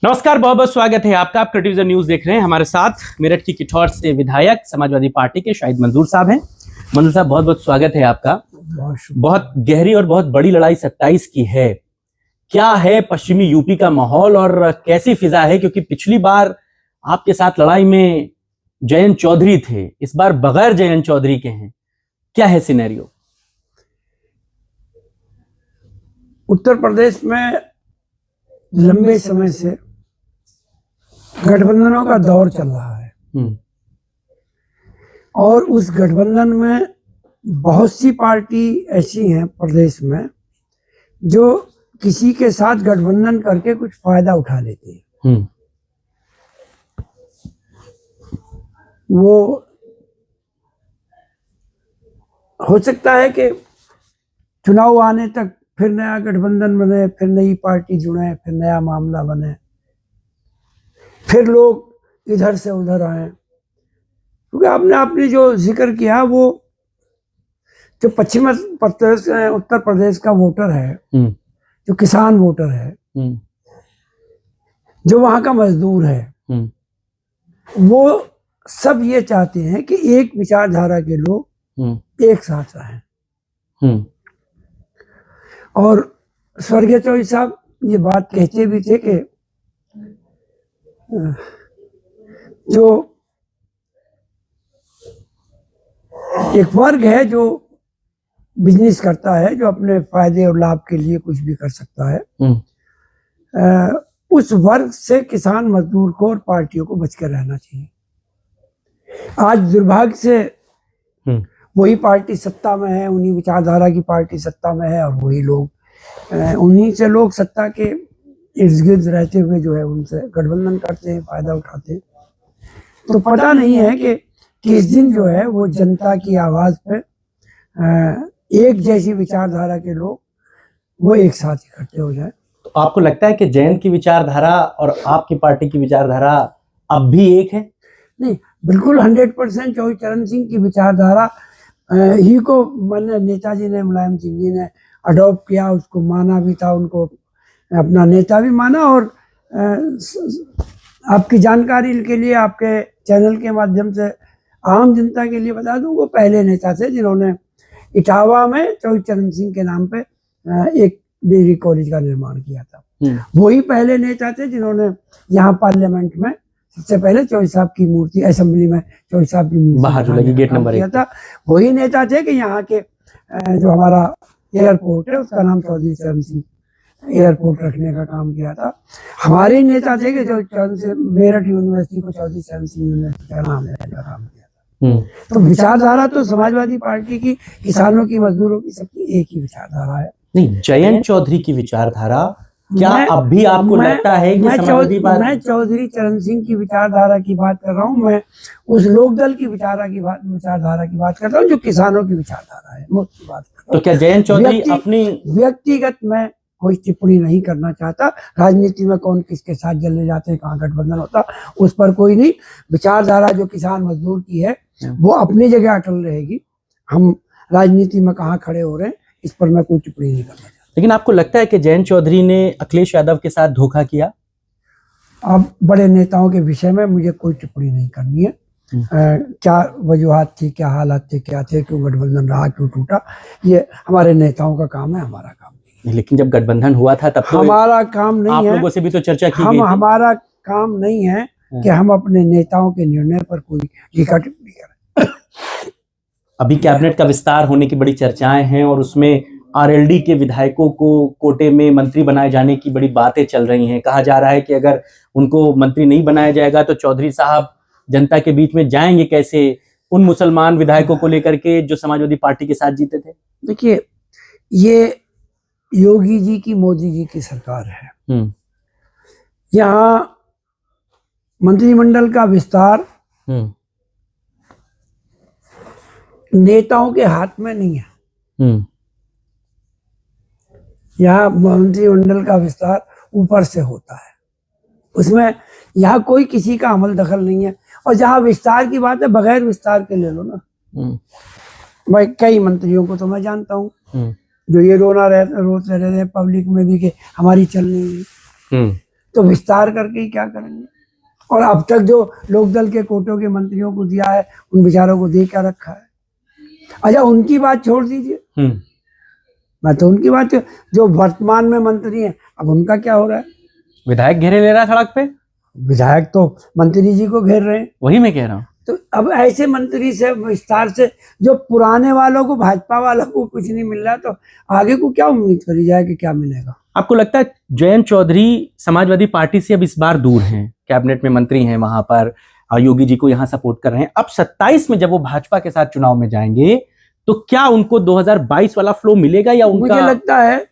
नमस्कार, बहुत बहुत स्वागत है आपका। आप टेलीविजन न्यूज देख रहे हैं। हमारे साथ मेरठ की किठौर से विधायक समाजवादी पार्टी के शाहिद मंजूर साहब हैं। मंजूर साहब, बहुत बहुत स्वागत है आपका। बहुत गहरी और बहुत बड़ी लड़ाई 27 की है। क्या है पश्चिमी यूपी का माहौल और कैसी फिजा है? क्योंकि पिछली बार आपके साथ लड़ाई में जयंत चौधरी थे, इस बार बगैर जयंत चौधरी के हैं। क्या है सिनेरियो? उत्तर प्रदेश में लंबे समय से गठबंधनों का दौर चल रहा है और उस गठबंधन में बहुत सी पार्टी ऐसी हैं प्रदेश में जो किसी के साथ गठबंधन करके कुछ फायदा उठा लेती है। वो हो सकता है कि चुनाव आने तक फिर नया गठबंधन बने, फिर नई पार्टी जुड़े, फिर नया मामला बने, फिर लोग इधर से उधर आए। क्योंकि आपने जो जिक्र किया, वो जो पश्चिम प्रदेश उत्तर प्रदेश का वोटर है, जो किसान वोटर है, जो वहां का मजदूर है, वो सब ये चाहते हैं कि एक विचारधारा के लोग एक साथ रहें। और स्वर्गीय चौधरी साहब ये बात कहते भी थे कि जो एक वर्ग है जो बिजनेस करता है, जो अपने फायदे और लाभ के लिए कुछ भी कर सकता है, उस वर्ग से किसान मजदूर को और पार्टियों को बचकर रहना चाहिए। आज दुर्भाग्य से वही पार्टी सत्ता में है, उन्हीं विचारधारा की पार्टी सत्ता में है और वही लोग, उन्हीं से लोग सत्ता के इर्द गिर्द रहते हुए जो है उनसे गठबंधन करते हैं, फायदा उठाते हैं। तो पता नहीं है कि किस दिन जो है वो जनता की आवाज पे एक जैसी विचारधारा के लोग वो एक साथ इकट्ठे हो जाए। तो आपको लगता है कि जयंत की विचारधारा और आपकी पार्टी की विचारधारा अब भी एक है? नहीं, बिल्कुल 100% चौधरी चरण सिंह की विचारधारा ही को मैंने नेताजी ने, मुलायम सिंह जी ने अडॉप्ट किया, उसको माना भी था, उनको अपना नेता भी माना। और आपकी जानकारी के लिए, आपके चैनल के माध्यम से आम जनता के लिए बता दूं, वो पहले नेता थे जिन्होंने इटावा में चौधरी चरण सिंह के नाम पे एक डिग्री कॉलेज का निर्माण किया था। वही पहले नेता थे जिन्होंने यहाँ पार्लियामेंट में सबसे पहले चौधरी साहब की मूर्ति, असेंबली में चौधरी साहब की मूर्ति बाहर जो लगी गेट नंबर 1 था। वही नेता थे कि यहाँ के जो हमारा एयरपोर्ट है उसका नाम चौधरी चरण सिंह एयरपोर्ट रखने का काम किया था। हमारे नेता थे कि जो मेरठ यूनिवर्सिटी को चौधरी चरण सिंह यूनिवर्सिटी का नाम देने का काम किया था। तो विचारधारा तो समाजवादी पार्टी की, किसानों की, मजदूरों की, सबकी एक ही विचारधारा है। नहीं, जयंत चौधरी की विचारधारा क्या अब भी आपको लगता है कि मैं चौधरी चरण सिंह की विचारधारा की बात कर रहा हूँ। मैं उस लोकदल की विचारधारा की बात कर रहा हूँ जो किसानों की विचारधारा है, मुख्य बात कर रहा हूं। तो क्या जयंत चौधरी अपनी व्यक्तिगत में कोई टिप्पणी नहीं करना चाहता। राजनीति में कौन किसके साथ जलने जाते हैं, कहाँ गठबंधन होता, उस पर कोई नहीं। विचारधारा जो किसान मजदूर की है वो अपनी जगह अटल रहेगी। हम राजनीति में कहाँ खड़े हो रहे हैं इस पर मैं कोई टिप्पणी नहीं करना चाहता। लेकिन आपको लगता है कि जयंत चौधरी ने अखिलेश यादव के साथ धोखा किया? अब बड़े नेताओं के विषय में मुझे कोई टिप्पणी नहीं करनी है। क्या वजूहात थी, क्या हालात थे, क्या थे, क्यों गठबंधन रहा, क्यों टूटा, ये हमारे नेताओं का काम है, हमारा काम नहीं। लेकिन जब गठबंधन हुआ था तब तो हमारा काम नहीं आप है। लोगों से भी तो चर्चा की गई थी। हमारा काम नहीं है कि हम अपने नेताओं के निर्णय पर कोई टीका टिप्पणी करें। अभी कैबिनेट का विस्तार होने की बड़ी चर्चाएं हैं और उसमें आरएलडी के विधायकों को कोटे में मंत्री बनाए जाने की बड़ी बातें चल रही हैं। कहा जा रहा है कि अगर उनको मंत्री नहीं बनाया जाएगा तो चौधरी साहब जनता के बीच में जाएंगे कैसे उन मुसलमान विधायकों को लेकर के जो समाजवादी पार्टी के साथ जीते थे? देखिए, ये योगी जी की, मोदी जी की सरकार है। यहाँ मंत्रिमंडल का विस्तार नेताओं के हाथ में नहीं है। यहाँ मंत्रिमंडल का विस्तार ऊपर से होता है, उसमें यहाँ कोई किसी का अमल दखल नहीं है। और जहाँ विस्तार की बात है, बगैर विस्तार के ले लो ना। भाई कई मंत्रियों को तो मैं जानता हूँ जो ये रोते रहते हैं पब्लिक में भी कि हमारी चल नहीं रही। तो विस्तार करके ही क्या करेंगे। और अब तक जो लोकदल के कोटों के मंत्रियों को दिया है उन बेचारों को दे क्या रखा है। अच्छा उनकी बात छोड़ दीजिए, मैं तो उनकी बात, जो वर्तमान में मंत्री हैं अब उनका क्या हो रहा है। विधायक घेरे ले रहा है सड़क पे, विधायक तो मंत्री जी को घेर रहे हैं। वही मैं कह रहा हूँ। तो अब ऐसे मंत्री से विस्तार से जो पुराने वालों को, भाजपा वालों को कुछ नहीं मिल रहा, तो आगे को क्या उम्मीद करी जाए कि क्या मिलेगा। आपको लगता है जयंत चौधरी समाजवादी पार्टी से अब इस बार दूर हैं, कैबिनेट में मंत्री हैं, वहां पर योगी जी को यहाँ सपोर्ट कर रहे हैं, अब 27 में जब वो भाजपा के साथ चुनाव में जाएंगे तो क्या उनको 2022 वाला फ्लो मिलेगा या उनका? मुझे लगता है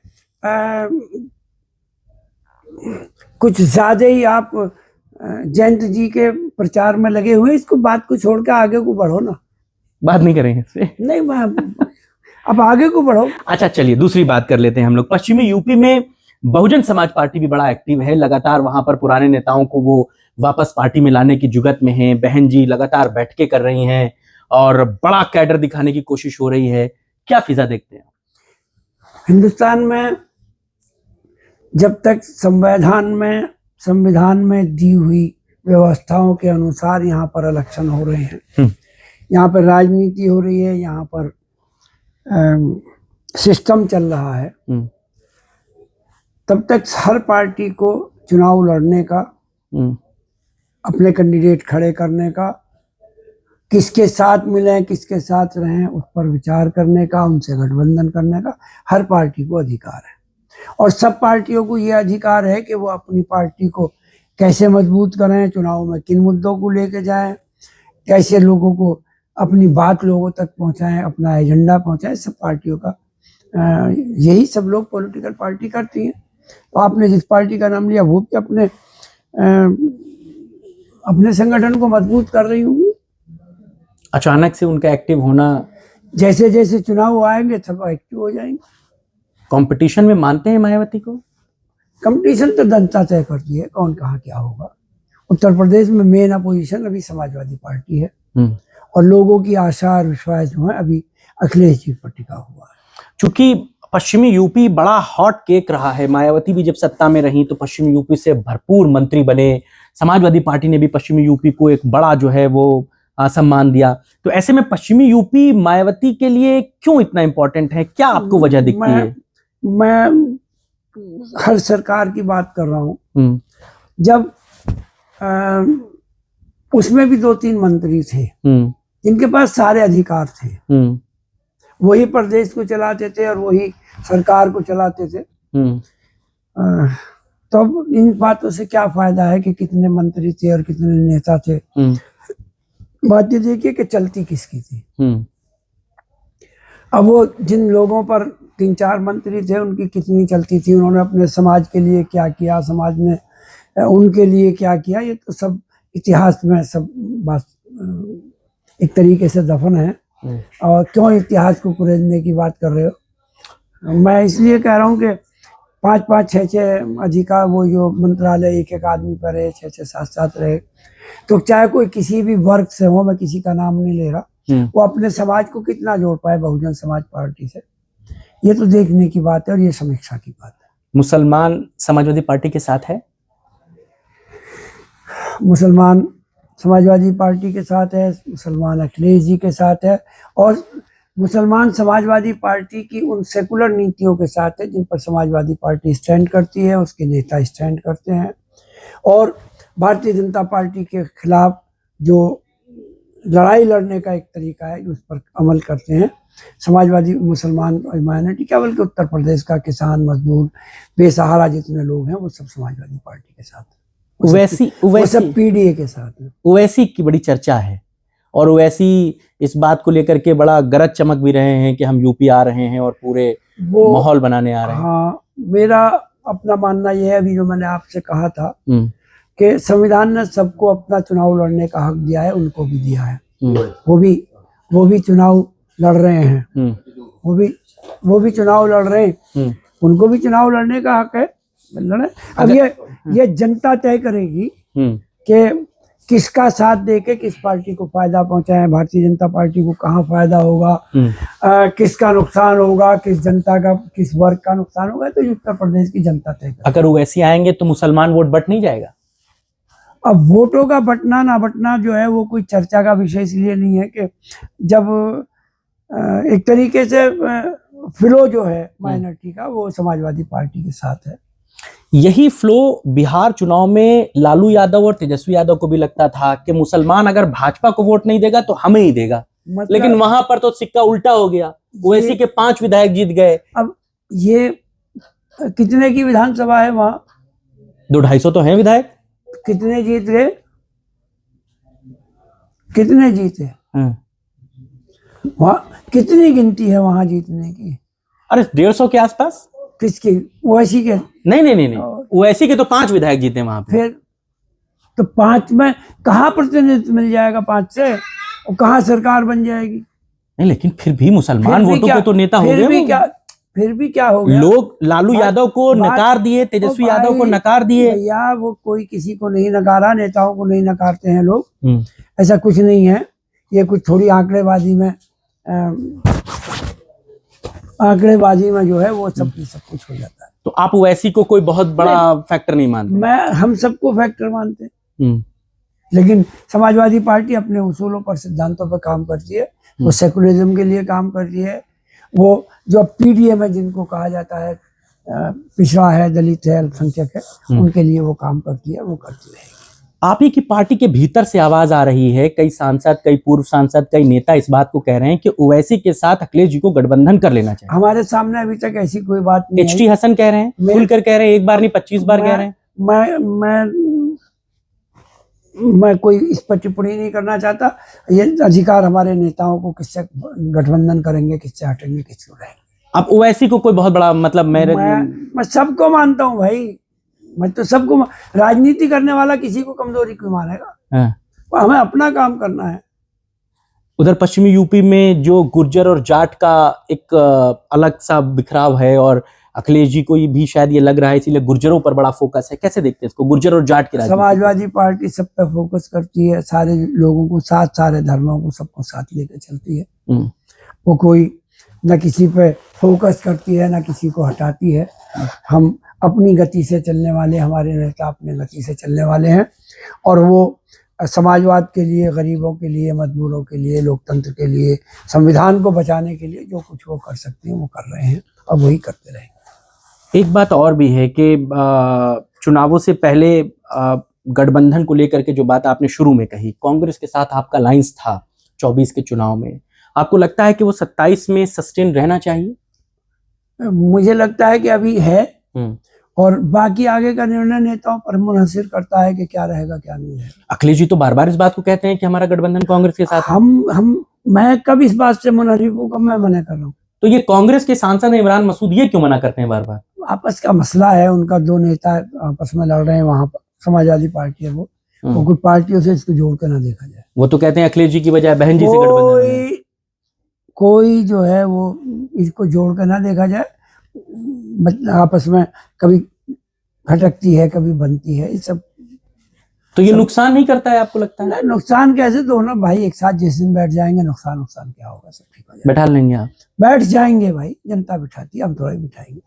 कुछ ज्यादा ही आप जयंत जी के प्रचार में लगे हुए, इसको बात को छोड़ के आगे को बढ़ो ना। बात नहीं करेंगे इससे, नहीं अब आगे को बढ़ो। अच्छा चलिए दूसरी बात कर लेते हैं हम लोग। पश्चिमी यूपी में बहुजन समाज पार्टी भी बड़ा एक्टिव है, लगातार वहां पर पुराने नेताओं को वो वापस पार्टी में लाने की जुगत में है। बहन जी लगातार बैठकें कर रही हैं और बड़ा कैडर दिखाने की कोशिश हो रही है, क्या फिजा देखते हैं? हिंदुस्तान में जब तक संविधान में दी हुई व्यवस्थाओं के अनुसार यहाँ पर इलेक्शन हो रहे हैं, यहाँ पर राजनीति हो रही है, यहाँ पर सिस्टम चल रहा है, तब तक हर पार्टी को चुनाव लड़ने का, अपने कैंडिडेट खड़े करने का, किसके साथ मिलें किसके साथ रहें उस पर विचार करने का, उनसे गठबंधन करने का हर पार्टी को अधिकार है। और सब पार्टियों को ये अधिकार है कि वो अपनी पार्टी को कैसे मजबूत करें, चुनाव में किन मुद्दों को लेके जाएं, कैसे लोगों को अपनी बात लोगों तक पहुंचाएं, अपना एजेंडा पहुंचाएं। सब पार्टियों का यही सब लोग पॉलिटिकल पार्टी करती हैं। तो आपने जिस पार्टी का नाम लिया वो भी अपने संगठन को मजबूत कर रही होंगी। अचानक से उनका एक्टिव होना, जैसे जैसे चुनाव आएंगे सब एक्टिव हो जाएंगे। कंपटीशन में मानते हैं मायावती को? कंपटीशन तो जनता तय करती है कौन कहाँ क्या होगा। उत्तर प्रदेश में मेन अपोजिशन अभी समाजवादी पार्टी है और लोगों की आशा और विश्वास जो है अभी अखिलेश जी पर टिका हुआ है। चूंकि पश्चिमी यूपी बड़ा हॉट केक रहा है, मायावती भी जब सत्ता में रही तो पश्चिमी यूपी से भरपूर मंत्री बने, समाजवादी पार्टी ने भी पश्चिमी यूपी को एक बड़ा जो है वो सम्मान दिया, तो ऐसे में पश्चिमी यूपी मायावती के लिए क्यों इतना इंपॉर्टेंट है? क्या आपको वजह दिखती है? मैं हर सरकार की बात कर रहा हूँ, जब उसमें भी 2-3 मंत्री थे जिनके पास सारे अधिकार थे, वही प्रदेश को चलाते थे और वही सरकार को चलाते थे, तब इन बातों से क्या फायदा है कि कितने मंत्री थे और कितने नेता थे। बात ये देखिए कि चलती किसकी थी। अब वो जिन लोगों पर 3-4 मंत्री थे उनकी कितनी चलती थी, उन्होंने अपने समाज के लिए क्या किया, समाज ने उनके लिए क्या किया, ये तो सब इतिहास में सब बात एक तरीके से दफन है। और क्यों इतिहास को कुरेदने की बात कर रहे हो? मैं इसलिए कह रहा हूँ कि 5-5, 6-6 अधिकार, वो जो मंत्रालय एक आदमी पर रहे, 6-6, 7-7 रहे, तो चाहे कोई किसी भी वर्ग से हो, मैं किसी का नाम नहीं ले रहा, वो अपने समाज को कितना जोड़ पाए बहुजन समाज पार्टी से, ये तो देखने की बात है और ये समीक्षा की बात है। मुसलमान समाजवादी पार्टी के साथ है? मुसलमान समाजवादी पार्टी के साथ है, मुसलमान अखिलेश जी के साथ है, और मुसलमान समाजवादी पार्टी की उन सेकुलर नीतियों के साथ है जिन पर समाजवादी पार्टी स्टैंड करती है, उसके नेता स्टैंड करते हैं। और भारतीय जनता पार्टी के खिलाफ जो लड़ाई लड़ने का एक तरीका है उस पर अमल करते हैं समाजवादी मुसलमान माइनॉरिटी, क्या बल्कि उत्तर प्रदेश का किसान, मजदूर, बेसहारा जितने लोग हैं वो सब समाजवादी पार्टी के साथ, वो सब पीडीए के साथ है। ओवैसी की बड़ी चर्चा है और ओवैसी इस बात को लेकर के बड़ा गरज चमक भी रहे हैं कि हम यूपी आ रहे हैं और पूरे माहौल बनाने आ रहे हैं। हाँ, मेरा अपना मानना यह है, अभी जो मैंने आपसे कहा था कि संविधान ने सबको अपना चुनाव लड़ने का हक दिया है, उनको भी दिया है, वो भी चुनाव लड़ रहे हैं, वो भी चुनाव लड़ रहे हैं, उनको भी चुनाव लड़ने का हक है, लड़े। अब ये जनता तय करेगी कि किसका साथ देके किस पार्टी को फायदा पहुंचाए, भारतीय जनता पार्टी को कहाँ फायदा होगा, किसका नुकसान होगा, किस जनता का, किस वर्ग का नुकसान होगा, तो ये उत्तर प्रदेश की जनता तय करेगी। अगर ओवैसी आएंगे तो मुसलमान वोट बट नहीं जाएगा? अब वोटों का बटना ना बटना जो है वो कोई चर्चा का विषय इसलिए नहीं है कि जब एक तरीके से फ्लो जो है माइनॉरिटी का वो समाजवादी पार्टी के साथ है। यही फ्लो बिहार चुनाव में लालू यादव और तेजस्वी यादव को भी लगता था कि मुसलमान अगर भाजपा को वोट नहीं देगा तो हमें ही देगा, लेकिन वहां पर तो सिक्का उल्टा हो गया, ओवैसी के 5 विधायक जीत गए। अब ये कितने की विधानसभा है वहां? 200-250 तो हैं विधायक। कितने जीत गए? कितने जीते? वहां कितनी गिनती है वहां जीतने की? अरे 150 के आसपास। किसकी? ओवैसी के? नहीं, ओवैसी के तो 5 विधायक जीते वहां पे। फिर तो 5 में कहाँ प्रतिनिधित्व मिल जाएगा 5 से, और कहाँ सरकार बन जाएगी? नहीं, लेकिन फिर भी मुसलमान वोटों के तो नेता हो गए। फिर भी क्या हो गया? लोग लालू यादव को नकार दिए, तेजस्वी यादव को नकार दिए। भैया वो कोई किसी को नहीं नकारा, नेताओं को नहीं नकारते हैं लोग, ऐसा कुछ नहीं है। ये कुछ थोड़ी आंकड़ेबाजी में जो है वो सब कुछ हो जाता है। तो आप ओवैसी को कोई बहुत बड़ा फैक्टर नहीं मानते? हम सबको फैक्टर मानते हैं, लेकिन समाजवादी पार्टी अपने उसूलों पर, सिद्धांतों पर काम करती है। वो सेकुलरिज्म के लिए काम करती है। वो जो पीडीएम है, जिनको कहा जाता है पिछड़ा है, दलित है, अल्पसंख्यक है, उनके लिए वो काम करती है, वो करती रहेगी। आप ही की पार्टी के भीतर से आवाज आ रही है, कई सांसद, कई पूर्व सांसद, कई नेता इस बात को कह रहे हैं कि ओवैसी के साथ अखिलेश जी को गठबंधन कर लेना चाहिए। हमारे सामने अभी तक ऐसी कोई बात नहीं है। एचटी हसन कह रहे हैं, खुलकर कह रहे हैं, एक बार नहीं 25 बार कह रहे हैं। मैं कोई इस पर टिप्पणी नहीं करना चाहता। ये अधिकार हमारे नेताओं को, किससे गठबंधन करेंगे, किससे हटेंगे, किसको रहेंगे। अब ओवैसी को कोई बहुत बड़ा मतलब मैं सबको मानता हूँ भाई, मैं तो सबको। राजनीति करने वाला किसी को कमजोरी क्यों मानेगा? हमें अपना काम करना है। उधर पश्चिमी यूपी में जो गुर्जर और जाट का एक अलग सा बिखराव है, और अखिलेश जी को भी शायद ये लग रहा है, इसीलिए गुर्जरों पर बड़ा फोकस है। कैसे देखते हैं इसको, गुर्जर और जाट की राजनीति? समाजवादी पार्टी सब पे फोकस करती है, सारे लोगों को साथ, सारे धर्मों को, सबको साथ लेकर चलती है। वो कोई न किसी पे फोकस करती है, न किसी को हटाती है। हम अपनी गति से चलने वाले, हमारे नेता अपनी गति से चलने वाले हैं, और वो समाजवाद के लिए, गरीबों के लिए, मजदूरों के लिए, लोकतंत्र के लिए, संविधान को बचाने के लिए जो कुछ वो कर सकते हैं वो कर रहे हैं, और वही करते रहेंगे। एक बात और भी है कि चुनावों से पहले गठबंधन को लेकर के जो बात आपने शुरू में कही, कांग्रेस के साथ आपका लाइंस था 24 के चुनाव में, आपको लगता है कि वो 27 में सस्टेन रहना चाहिए? मुझे लगता है कि अभी है, और बाकी आगे का निर्णय नेताओं पर मुनहसिर करता है कि क्या रहेगा, क्या नहीं रहेगा। अखिलेश जी तो बार बार इस बात को कहते हैं कि हमारा गठबंधन कांग्रेस के साथ। मैं कब इस बात से मुनहरिफ हूँ, कब मैं मना कर रहा हूँ? तो ये कांग्रेस के सांसद इमरान मसूद ये क्यों मना करते हैं बार बार? आपस का मसला है उनका, 2 नेता आपस में लड़ रहे हैं वहां पर। समाजवादी पार्टी है वो कुछ पार्टियों से इसको जोड़ कर ना देखा जाए। वो तो कहते हैं अखिलेश जी की बजाय बहन जी से गठबंधन है। कोई जो है वो इसको जोड़ कर ना देखा जाए। आपस में कभी खटकती है, कभी बनती है, ये सब। तो ये नुकसान नहीं करता है आपको लगता है? नुकसान कैसे? दोनों भाई एक साथ जिस दिन बैठ जाएंगे, नुकसान क्या होगा, सब ठीक हो जाएगा। बैठा लेंगे आप? बैठ जाएंगे भाई, जनता बिठाती है, हम थोड़ा ही बिठाएंगे।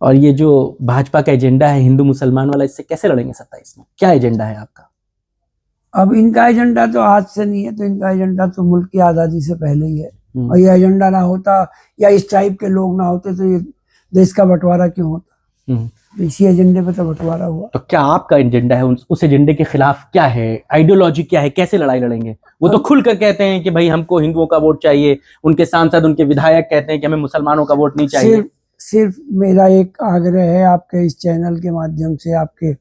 और ये जो भाजपा का एजेंडा है हिंदू मुसलमान वाला, इससे कैसे लड़ेंगे 27 में? क्या एजेंडा है आपका? अब इनका एजेंडा तो आज से नहीं है, तो इनका एजेंडा तो मुल्क की आजादी से पहले ही है। और ये एजेंडा ना होता, या इस टाइप के लोग ना होते, तो ये देश का बंटवारा क्यों होता? इसी एजेंडे पे तो बंटवारा हुआ। तो क्या आपका एजेंडा है? उस एजेंडे के खिलाफ क्या है? आइडियोलॉजी क्या है? कैसे लड़ाई लड़ेंगे? वो तो खुलकर कहते हैं कि भाई हमको हिंदुओं का वोट चाहिए, उनके सांसद, उनके विधायक कहते हैं कि हमें मुसलमानों का वोट नहीं चाहिए। सिर्फ मेरा एक आग्रह है आपके इस चैनल के माध्यम से, आपके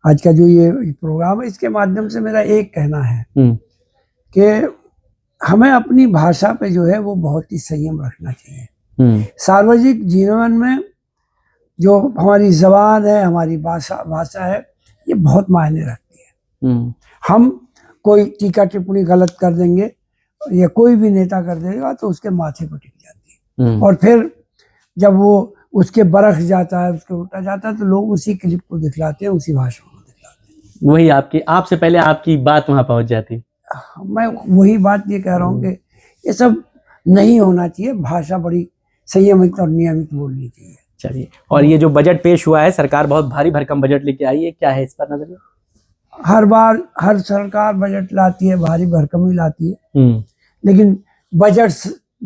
आज का जो ये प्रोग्राम है, इसके माध्यम से मेरा एक कहना है कि हमें अपनी भाषा पे जो है वो बहुत ही संयम रखना चाहिए। सार्वजनिक जीवन में जो हमारी जबान है, हमारी भाषा है, ये बहुत मायने रखती है। हम कोई टीका टिप्पणी गलत कर देंगे, या कोई भी नेता कर देगा, तो उसके माथे पर टिक जाती है। और फिर जब वो उसके बरख जाता है, उसके उल्टा जाता है, तो लोग उसी क्लिप को दिखलाते हैं, उसी भाषण को दिखलाते हैं। वही आपसे पहले आपकी बात वहां पहुंच जाती। मैं वही बात ये कह रहा हूँ कि ये सब नहीं होना चाहिए, भाषा बड़ी संयमित और नियमित बोलनी चाहिए। चलिए, और ये जो बजट पेश हुआ है, सरकार बहुत भारी भरकम बजट लेके आई है, क्या है इस पर नजरिया? हर बार हर सरकार बजट लाती है, भारी भरकम ही लाती है, लेकिन बजट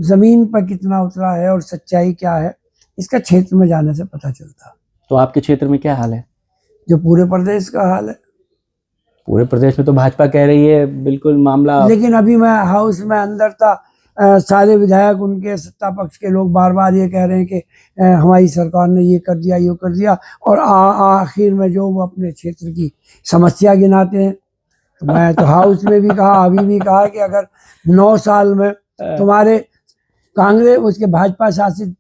जमीन पर कितना उतरा है और सच्चाई क्या है, इसका क्षेत्र में जाने से पता चलता। तो आपके क्षेत्र में क्या हाल है? जो पूरे प्रदेश का हाल है। पूरे प्रदेश में तो भाजपा कह रही है बिल्कुल मामला, लेकिन अभी मैं हाउस में अंदर था, सारे विधायक, उनके सत्ता पक्ष के लोग बार बार ये कह रहे हैं कि हमारी सरकार ने ये कर दिया, ये कर दिया, और आखिर में जो वो अपने क्षेत्र की समस्या गिनाते हैं। तो मैं तो हाउस में भी कहा, अभी भी कहा कि अगर 9 साल में तुम्हारे कांग्रेस उसके भाजपा शासित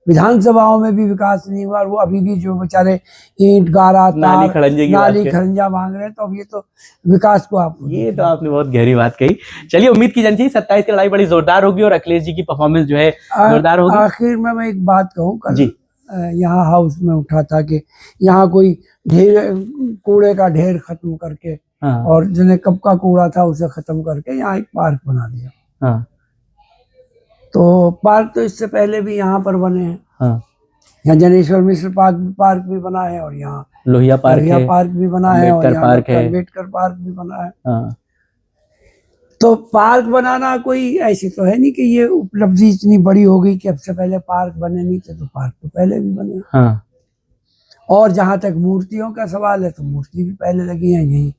विधानसभाओं में भी विकास नहीं हुआ, और वो अभी भी जो बेचारे ईंट गारा नाली खड़ंजा मांग रहे हैं, तो अब ये तो विकास को आप, ये तो आपने बहुत गहरी बात कही। चलिए, उम्मीद की जानी चाहिए 27 की लड़ाई बड़ी जोरदार होगी और अखिलेश जी की परफॉर्मेंस जो है जोरदार होगी। आखिर में मैं एक बात कहूँ, कल यहाँ हाउस में उठा था कि यहाँ कोई कूड़े का ढेर खत्म करके, और जिन्हें कब का कूड़ा था उसे खत्म करके यहाँ एक पार्क बना दिया। तो पार्क तो इससे पहले भी यहाँ पर बने हैं। यहाँ जनेश्वर मिश्र पार्क भी बना है, और यहाँ लोहिया पार्क भी बना है, और यहाँ अम्बेडकर पार्क भी बना है। तो पार्क बनाना कोई ऐसी तो है नहीं कि ये उपलब्धि इतनी बड़ी हो गई कि अब से पहले पार्क बने नहीं थे, तो पार्क तो पहले भी बने। और जहां तक मूर्तियों का सवाल है, तो मूर्ति भी पहले लगी है यही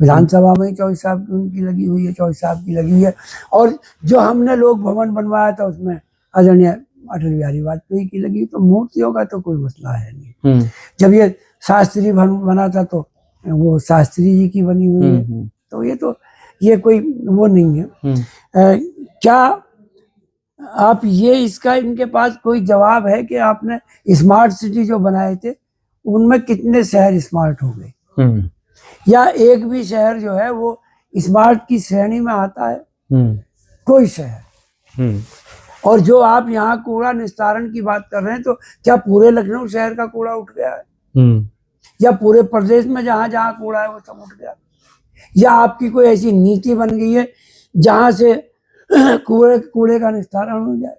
विधानसभा में, चौधरी साहब की उनकी लगी हुई है, चौधरी साहब की लगी हुई है। और जो हमने लोक भवन बनवाया था उसमें आदरणीय अटल बिहारी वाजपेयी की लगी, तो मूर्तियों का तो कोई मसला है नहीं। जब ये शास्त्री बना था तो वो शास्त्री जी की बनी हुई है, तो ये कोई वो नहीं है। क्या आप इसका इनके पास कोई जवाब है कि आपने स्मार्ट सिटी जो बनाए थे उनमें कितने शहर स्मार्ट हो गए, या एक भी शहर जो है वो स्मार्ट की श्रेणी में आता है? कोई शहर। और जो आप यहाँ कूड़ा निस्तारण की बात कर रहे हैं, तो क्या पूरे लखनऊ शहर का कूड़ा उठ गया है, या पूरे प्रदेश में जहां जहां कूड़ा है वो सब उठ गया, या आपकी कोई ऐसी नीति बन गई है जहां से कूड़े का निस्तारण हो जाए?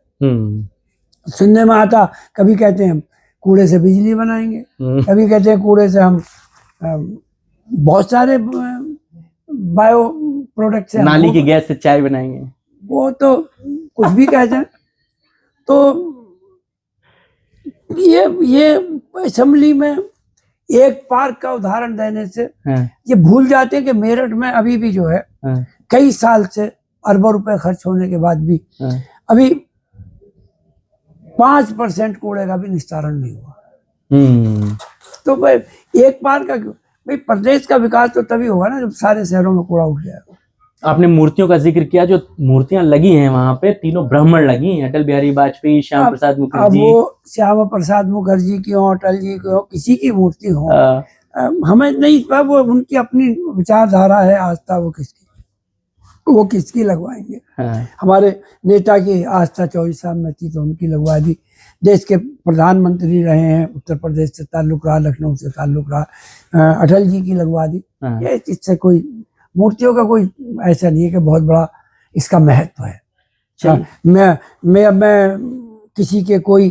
सुनने में आता, कभी कहते हैं कूड़े से बिजली बनाएंगे, कभी कहते हैं कूड़े से हम बहुत सारे बायो प्रोडक्ट्स हैं, नाली की गैस से चाय बनाएंगे, वो तो कुछ भी कहते हैं। तो ये असेंबली में एक पार्क का उदाहरण देने से ये भूल जाते हैं कि मेरठ में अभी भी जो है कई साल से अरबों रुपए खर्च होने के बाद भी अभी 5% कूड़े का भी निस्तारण नहीं हुआ। तो भाई एक पार्क का क्यों? भाई प्रदेश का विकास तो तभी होगा ना जब सारे शहरों में कूड़ा उठ जाएगा। आपने मूर्तियों का जिक्र किया, जो मूर्तियां लगी हैं वहां पे, तीनों ब्राह्मण लगी हैं, अटल बिहारी वाजपेयी, श्याम प्रसाद मुखर्जी। अब वो श्यामा प्रसाद मुखर्जी की हो, अटल जी की हो, किसी की मूर्ति हो, हमें नहीं, वो उनकी अपनी विचारधारा है, आस्था वो किसकी लगवाएंगे। हमारे नेता की आस्था चौधरी साहब में थी तो उनकी लगवा दी। देश के प्रधानमंत्री रहे हैं, उत्तर प्रदेश से ताल्लुक रहा, लखनऊ से ताल्लुक रहा, अटल जी की लगवा दी। ये इससे कोई मूर्तियों का कोई ऐसा नहीं है कि बहुत बड़ा इसका महत्व है। मैं किसी के कोई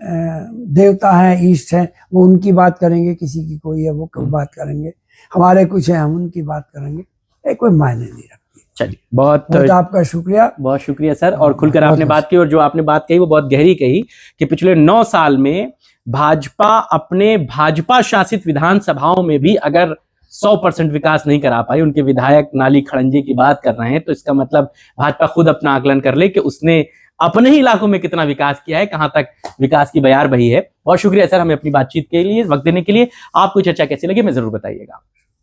देवता हैं, ईष्ट हैं, वो उनकी बात करेंगे, किसी की कोई है वो बात करेंगे, हमारे कुछ है हम उनकी बात करेंगे, ये कोई मायने नहीं रखती। चलिए, बहुत आपका शुक्रिया, बहुत शुक्रिया सर। और खुलकर आपने बात की, और जो आपने बात कही वो बहुत गहरी कही कि पिछले 9 साल में भाजपा अपने भाजपा शासित विधानसभाओं में भी अगर 100% विकास नहीं करा पाई, उनके विधायक नाली खड़ंजे की बात कर रहे हैं, तो इसका मतलब भाजपा खुद अपना आकलन कर ले कि उसने अपने ही इलाकों में कितना विकास किया है, कहां तक विकास की बयार बही है। बहुत शुक्रिया सर, हमें अपनी बातचीत के लिए वक्त देने के लिए। आपको चर्चा कैसी लगी मैं जरूर बताइएगा।